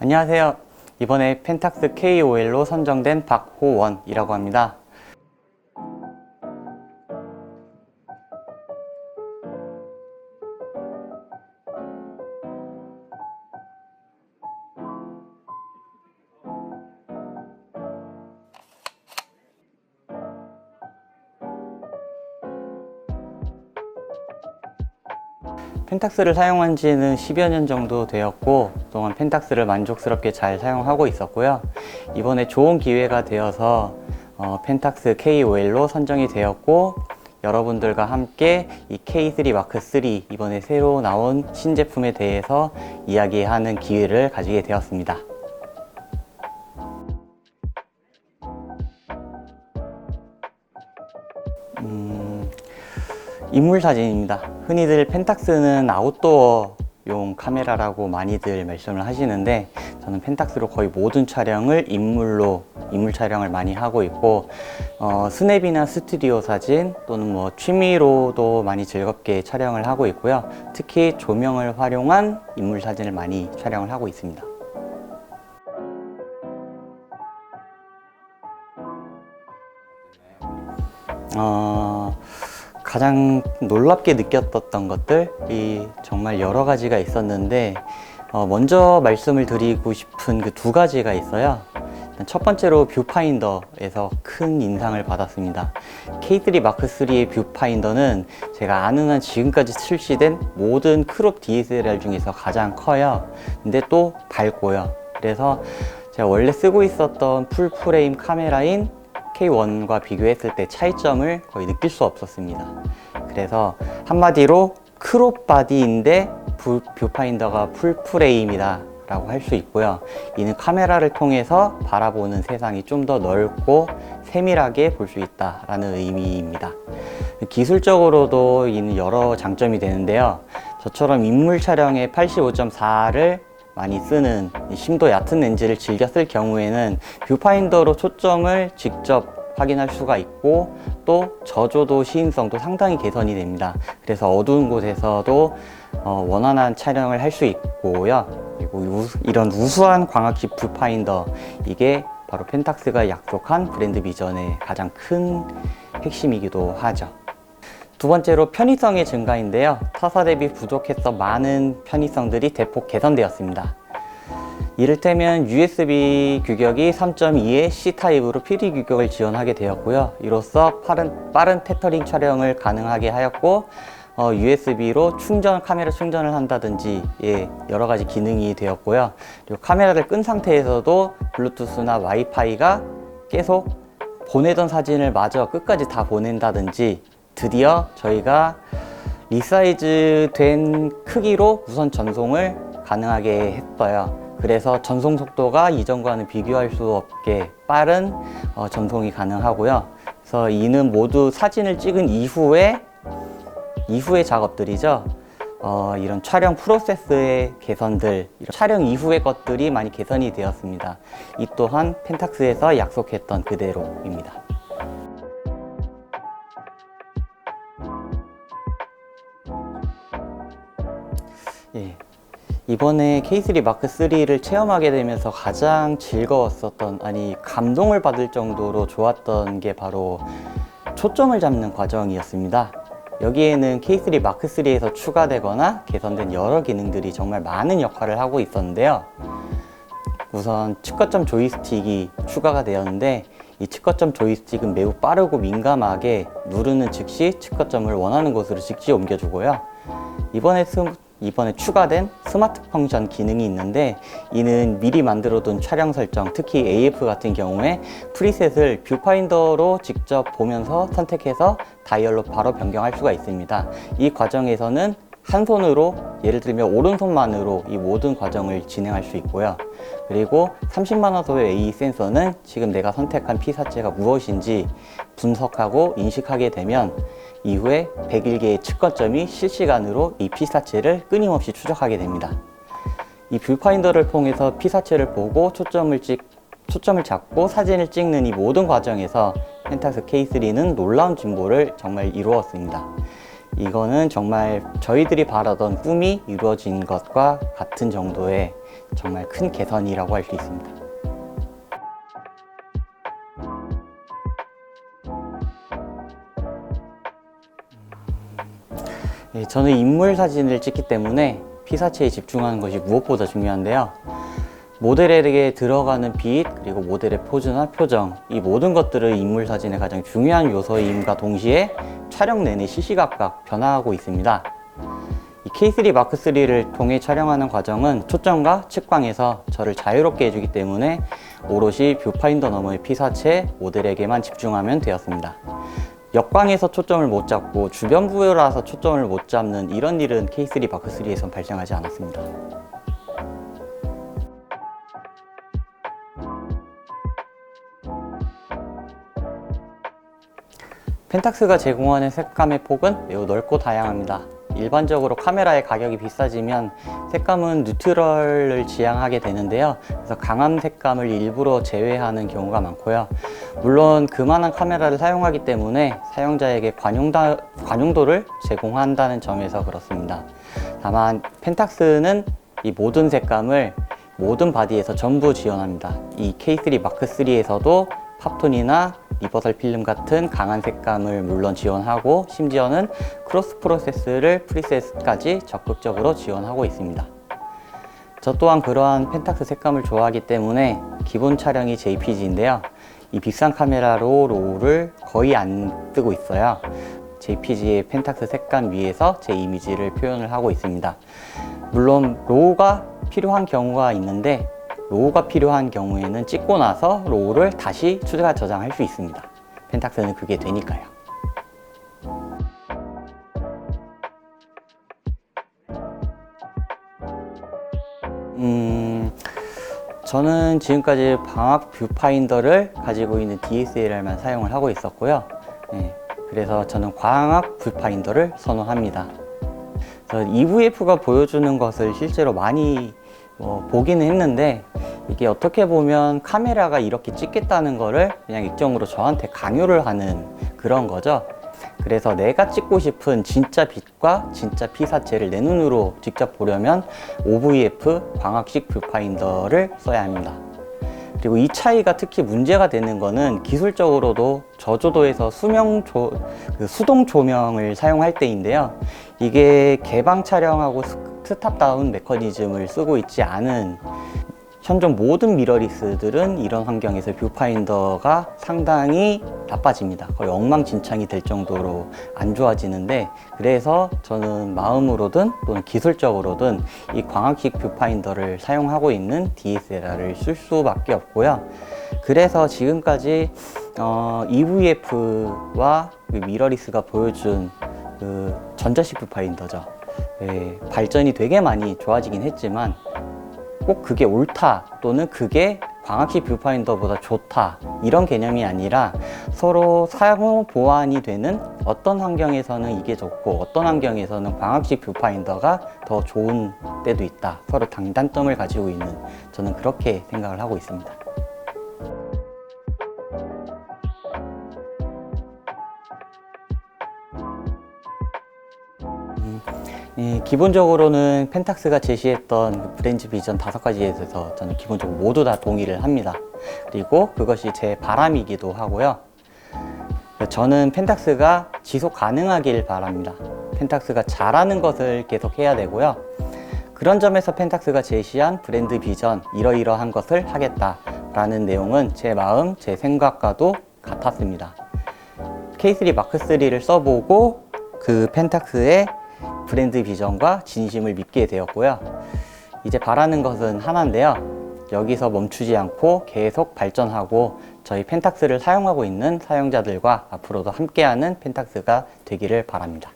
안녕하세요. 이번에 펜탁스 KOL로 선정된 박호원이라고 합니다. 펜탁스를 사용한 지는 10여 년 정도 되었고, 그동안 펜탁스를 만족스럽게 잘 사용하고 있었고요. 이번에 좋은 기회가 되어서 펜탁스 KOL로 선정이 되었고, 여러분들과 함께 이 K3 마크 3 이번에 새로 나온 신제품에 대해서 이야기하는 기회를 가지게 되었습니다. 인물 사진입니다. 흔히들 펜탁스는 아웃도어용 카메라라고 많이들 말씀을 하시는데, 저는 펜탁스로 거의 모든 촬영을 인물 촬영을 많이 하고 있고, 스냅이나 스튜디오 사진 또는 취미로도 많이 즐겁게 촬영을 하고 있고요. 특히 조명을 활용한 인물 사진을 많이 촬영을 하고 있습니다. 가장 놀랍게 느꼈던 것들이 정말 여러 가지가 있었는데, 먼저 말씀을 드리고 싶은 그 두 가지가 있어요. 첫 번째로 뷰파인더에서 큰 인상을 받았습니다. K3 마크 3의 뷰파인더는 제가 아는 한 지금까지 출시된 모든 크롭 DSLR 중에서 가장 커요. 근데 또 밝고요. 그래서 제가 원래 쓰고 있었던 풀프레임 카메라인 K1과 비교했을 때 차이점을 거의 느낄 수 없었습니다. 그래서 한마디로 크롭 바디인데 뷰파인더가 풀프레임이다 라고 할 수 있고요. 이는 카메라를 통해서 바라보는 세상이 좀 더 넓고 세밀하게 볼 수 있다 라는 의미입니다. 기술적으로도 이는 여러 장점이 되는데요. 저처럼 인물 촬영에 85.4를 많이 쓰는 심도 얕은 렌즈를 즐겨 쓸 경우에는 뷰파인더로 초점을 직접 확인할 수가 있고, 또 저조도 시인성도 상당히 개선이 됩니다. 그래서 어두운 곳에서도 원활한 촬영을 할 수 있고요. 그리고 이런 우수한 광학식 뷰파인더, 이게 바로 펜탁스가 약속한 브랜드 비전의 가장 큰 핵심이기도 하죠. 두 번째로 편의성의 증가인데요. 타사 대비 부족했던 많은 편의성들이 대폭 개선되었습니다. 이를테면 USB 규격이 3.2의 C타입으로 PD 규격을 지원하게 되었고요. 이로써 빠른 테터링 촬영을 가능하게 하였고, USB로 카메라 충전을 한다든지 여러 가지 기능이 되었고요. 그리고 카메라를 끈 상태에서도 블루투스나 와이파이가 계속 보내던 사진을 마저 끝까지 다 보낸다든지, 드디어 저희가 리사이즈 된 크기로 무선 전송을 가능하게 했어요. 그래서 전송 속도가 이전과는 비교할 수 없게 빠른 전송이 가능하고요. 그래서 이는 모두 사진을 찍은 이후의 작업들이죠. 이런 촬영 프로세스의 개선들, 촬영 이후의 것들이 많이 개선이 되었습니다. 이 또한 펜탁스에서 약속했던 그대로입니다. 이번에 K3 마크 3를 체험하게 되면서 가장 즐거웠었던, 감동을 받을 정도로 좋았던 게 바로 초점을 잡는 과정이었습니다. 여기에는 K3 마크 3에서 추가되거나 개선된 여러 기능들이 정말 많은 역할을 하고 있었는데요. 우선 측거점 조이스틱이 추가가 되었는데, 이 측거점 조이스틱은 매우 빠르고 민감하게 누르는 즉시 측거점을 원하는 곳으로 즉시 옮겨주고요. 이번에 추가된 스마트 펑션 기능이 있는데, 이는 미리 만들어둔 촬영 설정, 특히 AF 같은 경우에 프리셋을 뷰파인더로 직접 보면서 선택해서 다이얼로 바로 변경할 수가 있습니다. 이 과정에서는 한 손으로, 예를 들면 오른손만으로 이 모든 과정을 진행할 수 있고요. 그리고 30만화소의 AE 센서는 지금 내가 선택한 피사체가 무엇인지 분석하고 인식하게 되면 이후에 101개의 측거점이 실시간으로 이 피사체를 끊임없이 추적하게 됩니다. 이 뷰파인더를 통해서 피사체를 보고 초점을 잡고 사진을 찍는 이 모든 과정에서 펜탁스 K3는 놀라운 진보를 정말 이루었습니다. 이거는 정말 저희들이 바라던 꿈이 이루어진 것과 같은 정도의 정말 큰 개선이라고 할 수 있습니다. 저는 인물 사진을 찍기 때문에 피사체에 집중하는 것이 무엇보다 중요한데요. 모델에게 들어가는 빛, 그리고 모델의 포즈나 표정, 이 모든 것들은 인물 사진의 가장 중요한 요소임과 동시에 촬영 내내 시시각각 변화하고 있습니다. 이 K3 마크 3를 통해 촬영하는 과정은 초점과 측광에서 저를 자유롭게 해주기 때문에 오롯이 뷰파인더 너머의 피사체, 모델에게만 집중하면 되었습니다. 역광에서 초점을 못 잡고 주변 부여라서 초점을 못 잡는 이런 일은 K3 마크 3에선 발생하지 않았습니다. 펜탁스가 제공하는 색감의 폭은 매우 넓고 다양합니다. 일반적으로 카메라의 가격이 비싸지면 색감은 뉴트럴을 지향하게 되는데요. 그래서 강한 색감을 일부러 제외하는 경우가 많고요. 물론 그만한 카메라를 사용하기 때문에 사용자에게 관용도를 제공한다는 점에서 그렇습니다. 다만 펜탁스는 이 모든 색감을 모든 바디에서 전부 지원합니다. 이 K3 마크 3에서도 팝톤이나 리버설 필름 같은 강한 색감을 물론 지원하고 심지어는 크로스 프로세스를 프리셋까지 적극적으로 지원하고 있습니다. 저 또한 그러한 펜탁스 색감을 좋아하기 때문에 기본 촬영이 JPG인데요. 이 비싼 카메라로 로우를 거의 안 뜨고 있어요. JPG의 펜탁스 색감 위에서 제 이미지를 표현을 하고 있습니다. 물론 로우가 필요한 경우가 있는데 로우가 필요한 경우에는 찍고 나서 로우를 다시 추가 저장할 수 있습니다. 펜탁스는 그게 되니까요. 저는 지금까지 광학 뷰파인더를 가지고 있는 DSLR만 사용을 하고 있었고요. 그래서 저는 광학 뷰파인더를 선호합니다. EVF가 보여주는 것을 실제로 많이 보기는 했는데 이게 어떻게 보면 카메라가 이렇게 찍겠다는 거를 그냥 일정으로 저한테 강요를 하는 그런 거죠. 그래서 내가 찍고 싶은 진짜 빛과 진짜 피사체를 내 눈으로 직접 보려면 OVF 광학식 뷰파인더를 써야 합니다. 그리고 이 차이가 특히 문제가 되는 거는 기술적으로도 저조도에서 수동 조명을 사용할 때인데요. 이게 개방 촬영하고 스탑다운 메커니즘을 쓰고 있지 않은 현존 모든 미러리스들은 이런 환경에서 뷰파인더가 상당히 나빠집니다. 거의 엉망진창이 될 정도로 안 좋아지는데, 그래서 저는 마음으로든 또는 기술적으로든 이 광학식 뷰파인더를 사용하고 있는 DSLR을 쓸 수밖에 없고요. 그래서 지금까지 EVF와 미러리스가 보여준 그 전자식 뷰파인더죠. 발전이 되게 많이 좋아지긴 했지만 꼭 그게 옳다 또는 그게 광학식 뷰파인더보다 좋다 이런 개념이 아니라 서로 상호 보완이 되는, 어떤 환경에서는 이게 좋고 어떤 환경에서는 광학식 뷰파인더가 더 좋은 때도 있다, 서로 장단점을 가지고 있는, 저는 그렇게 생각을 하고 있습니다. 기본적으로는 펜탁스가 제시했던 브랜드 비전 5가지에 대해서 저는 기본적으로 모두 다 동의를 합니다. 그리고 그것이 제 바람이기도 하고요. 저는 펜탁스가 지속 가능하길 바랍니다. 펜탁스가 잘하는 것을 계속 해야 되고요. 그런 점에서 펜탁스가 제시한 브랜드 비전, 이러이러한 것을 하겠다라는 내용은 제 마음, 제 생각과도 같았습니다. K3 마크 3를 써보고 그 펜탁스의 브랜드 비전과 진심을 믿게 되었고요. 이제 바라는 것은 하나인데요. 여기서 멈추지 않고 계속 발전하고 저희 펜탁스를 사용하고 있는 사용자들과 앞으로도 함께하는 펜탁스가 되기를 바랍니다.